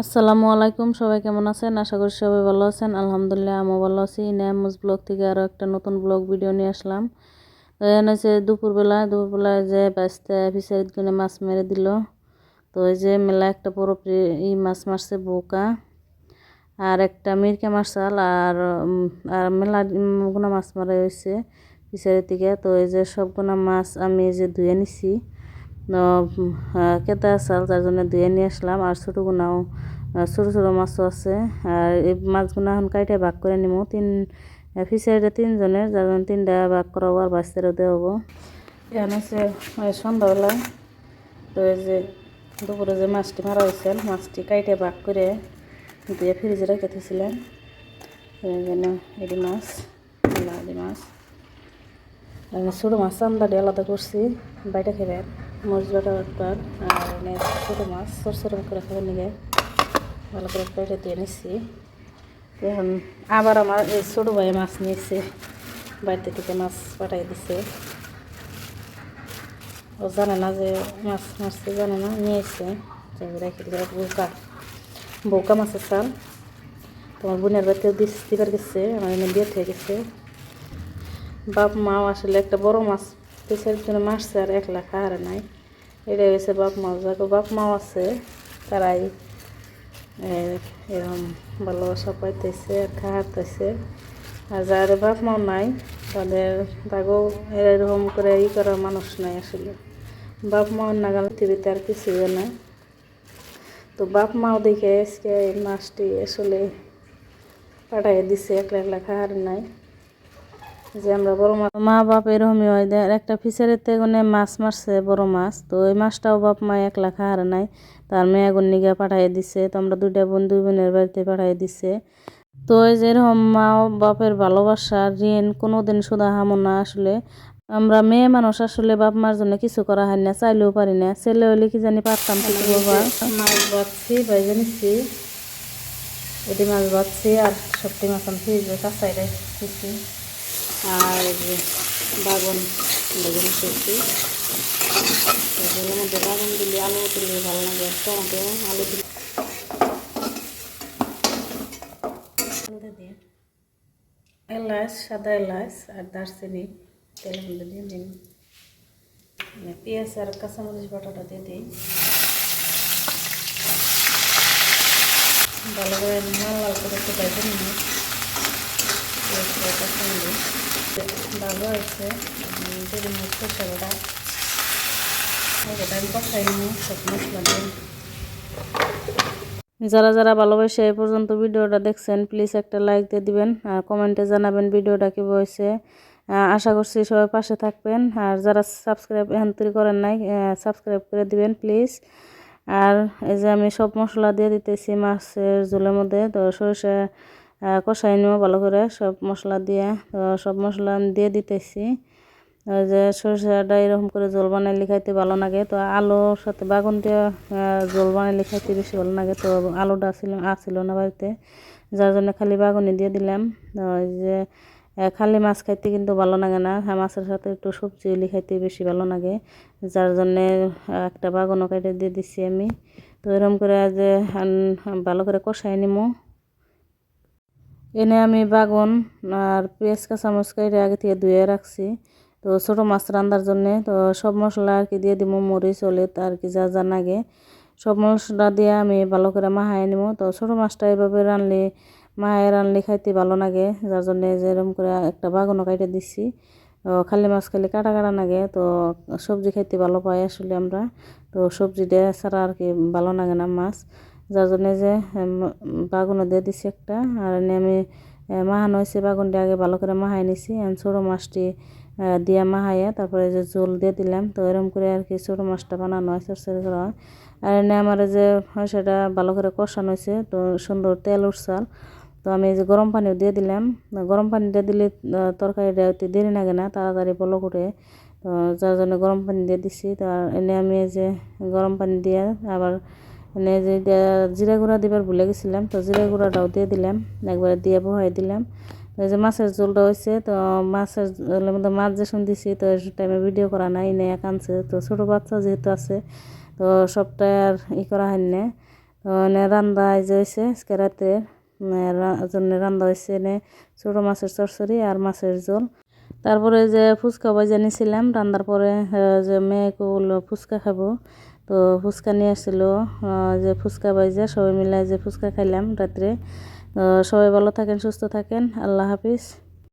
আসসালামু আলাইকুম, সবাই কেমন আছেন? আশা করি সবাই ভালো আছেন। আলহামদুলিল্লাহ আমিও ভালো আছি। ইনায়ামুজ ব্লগ থেকে আরও একটা নতুন ব্লগ ভিডিও নিয়ে আসলাম। তো এখানে হচ্ছে দুপুরবেলায় যে বাঁচতে ফিশারিত কিনে মাছ মেরে দিল। তো এই যে মেলা একটা বড় মাছ মারছে বউকা, আর একটা মিরকে মারছাল, আর মেলা গুনা মাছ মারা হয়েছে ফিশারি থেকে। তো এই যে সবগুনা মাছ আমি এই যে ধুয়ে নিছি, কেতা আসাল তার জন্য ধুয়ে নিয়ে আসলাম। আর ছোটোগুনাও ছোটো ছোটো মাছও আছে। আর এই মাছগুনা এখন কাইটে ভাগ করে নিব। ফিশারিটা তিনজনের, যার জন্য তিনটা ভাগ করা হবো আর বাচ্চারও দেওয়া হবো। এখানে হচ্ছে সন্ধ্যাবেলায় তো এই যে দুপুরে যে মাছটি মারা হয়েছে, মাছটি কাইটে ভাগ করে দিয়ে ফ্রিজে রেখে দিয়েছিলেন। যেন এটি মাছ এটি মাছ ছোটো মাছ চামড়াটি আলাদা করছি, বাইটা খেবে মরিচ বাটা একবার। আর এনে ছোটো মাছ ছোটো করে খাবার নিয়ে ভালো করে প্লেটে দিয়ে নিচ্ছি। এখন আবার আমার এই ছোটো ভাই মাছ নিয়েছে, বাড়িতে থেকে মাছ পাঠাই দিছে। ও জানে না যে মাছ মারছে, জানে না, নিয়েছে রেখে দিলে। বৌকা মাছের চাল তোমার বোনের বাড়িতেও দিবার গেছে, আমার এনে বিয়ে থেকে গেছে। বাপ মাও আসলে একটা বড় মাছ পেছার জন্য মারছে, আর একলা খাওয়ার নাই। এটা হয়েছে বাপ মা, যাকে বাপ মাও আছে তারাই এরকম ভালোবাসা পাইতেছে আর খাওয়াতেছে। আর যার বাপ মাও নাই তাকেও এরকম করে করার মানুষ নাই। আসলে বাপ মাও নাগাল পৃথিবীতে আর কিছুই না। তো বাপ মাও দেখে আজকে এই মাছটি আসলে পাঠাই দিছে, একলা একলা খাওয়ার নাই। যে আমরা বড় মাছ মা বাপ এরকমই হয়, একটা ফিশারিতে কোনে মাছ মারছে বড় মাছ, তো ওই মাছটাও বাপ মা একলা খাওয়ার নাই, তার মেয়েগুন নিগে পাঠাই দিছে। তো আমরা দুই বোনের বাড়িতে পাঠাই দিছে। তো এই যে এরকম মা বাপের ভালোবাসা ঋণ কোনোদিন শুধু হামো না। আসলে আমরা মেয়ে মানুষ, আসলে বাপ মার জন্য কিছু করা হয় না, চাইলেও পারি না। ছেলে হইলে কি জানি পারতাম কিছু করবার। মাছ বাচ্ছি বাইজে নিচ্ছি, এটি মাছ বাচ্ছি, আর সবটি মাছ আমি ফ্রিজে কাঁচাই রেখেছি। আর বাগান বেগুন করছি, এগুলোর মধ্যে বাগান দিলে আলু দিলে ভালো লাগে, টমেটো আলু দিলে দিয়ে এলাচ, সাদা এলাচ আর দারচিনি তেলের মধ্যে দিয়ে দিন, পেঁয়াজ আর কাঁচামরিচ বাটাটা দিয়ে দিই। ভালো করে লাল করে একটু ভেজে নিই, ভালো হয়েছে। যদি সরষেটা আমি কষাই নিই সব মশলা দিয়ে। যারা যারা ভালোবাসে এই পর্যন্ত ভিডিওটা দেখছেন, প্লিজ একটা লাইক দিয়ে দিবেন আর কমেন্টে জানাবেন ভিডিওটা কী হয়েছে। আশা করছি সবাই পাশে থাকবেন। আর যারা সাবস্ক্রাইব এখন তৈরি করেন নাই, সাবস্ক্রাইব করে দিবেন প্লিজ। আর এই যে আমি সব মশলা দিয়ে দিতেছি মাছের ঝোলের মধ্যে। তো সরিষা কষাই নেব ভালো করে সব মশলা দিয়ে। তো সব মশলা আমি দিয়ে দিতেছি। যে সরিষাটা এরকম করে জল বানাইলে খাইতে ভালো লাগে। তো আলুর সাথে বাগুন দিয়ে জল বানাইলে খাইতে বেশি ভালো লাগে। তো আলুটা আসছিল না বাড়িতে, যার জন্য খালি বাগুনি দিয়ে দিলাম। ওই যে খালি মাছ খাইতে কিন্তু ভালো লাগে না, মাছের সাথে একটু সবজি হলে খাইতে বেশি ভালো লাগে, যার জন্যে একটা বাগুনও কেটে দিয়ে দিচ্ছি আমি। তো এরকম করে যে ভালো করে কষাই নিব। এনে আমি বাগুন আর পেঁয়াজ কাঁচামরিচ কেটে আগে থেকে ধুয়ে রাখছি। তো ছোটো মাছ রান্নার জন্যে তো সব মশলা আর কি দিয়ে দিব, মরিচ হলুদ আর কি যা যা লাগে সব মশলা দিয়ে আমি ভালো করে মাখাই নিব। তো ছোটো মাছটা এভাবে রানলে খাইতে ভালো লাগে, যার জন্যে যেরকম করে একটা বাগুনও কেটে দিচ্ছি। খালি মাছ খালি কাটা কাটা লাগে। তো সবজি খাইতে ভালো পাই আসলে আমরা, তো সবজি দিয়ে ছাড়া আর কি ভালো লাগে না মাছ, যার জন্যে যে বাগুনও দিয়ে দিছি একটা। আর এনে আমি মাখানো হয়েছে বাগুনটি আগে ভালো করে মাখাই নিছি। ছোটো মাছটি দিয়ে মাখাইয়া তারপরে যে ঝোল দিয়ে দিলাম। তো এরকম করে আর কি ছোটো মাছটা বানানো হয় সরষের করা। আর এনে আমার যে সেটা ভালো করে কষানো হয়েছে, তো সুন্দর তেল উঠছাল। তো আমি এই যে গরম পানিও দিয়ে দিলাম। গরম পানি দিয়ে দিলে তরকারিটা একটু দেরি লাগে না, তাড়াতাড়ি বলো করে। তো যার জন্য গরম পানি দিয়ে দিছি। তো এনে আমি এই যে গরম পানি দিয়ে আবার এনে যে জিরা গুঁড়া দিবার ভুলে গেছিলাম, তো জিরা গুঁড়াটাও দিয়ে দিলাম, একবারে দিয়ে বহাই দিলাম। তো এই যে মাছের ঝোলটা হয়েছে, তো মাছের ঝোলের মধ্যে মাছ যে দিছি, তো টাইমে ভিডিও করা নাই, নেই আনছে। তো ছোটো বাচ্চা যেহেতু আছে, তো সবটা আর করা হয় না। তো রান্দা এই যে হয়েছে আজকে রাতে জন্য রান্দা হয়েছে এনে ছোটো মাছের চরচড়ি আর মাছের ঝোল। তারপরে যে ফুচকা ভাজা নিয়েছিলাম রান্নার পরে, যে মেয়েকে বললো ফুচকা খাবো, তো ফুচকা নিয়ে আসছিলো, যে ফুচকা ভাজা সবাই মিলে যে ফুচকা খাইলাম রাত্রে। সবাই ভালো থাকেন, সুস্থ থাকেন, আল্লাহ হাফিজ।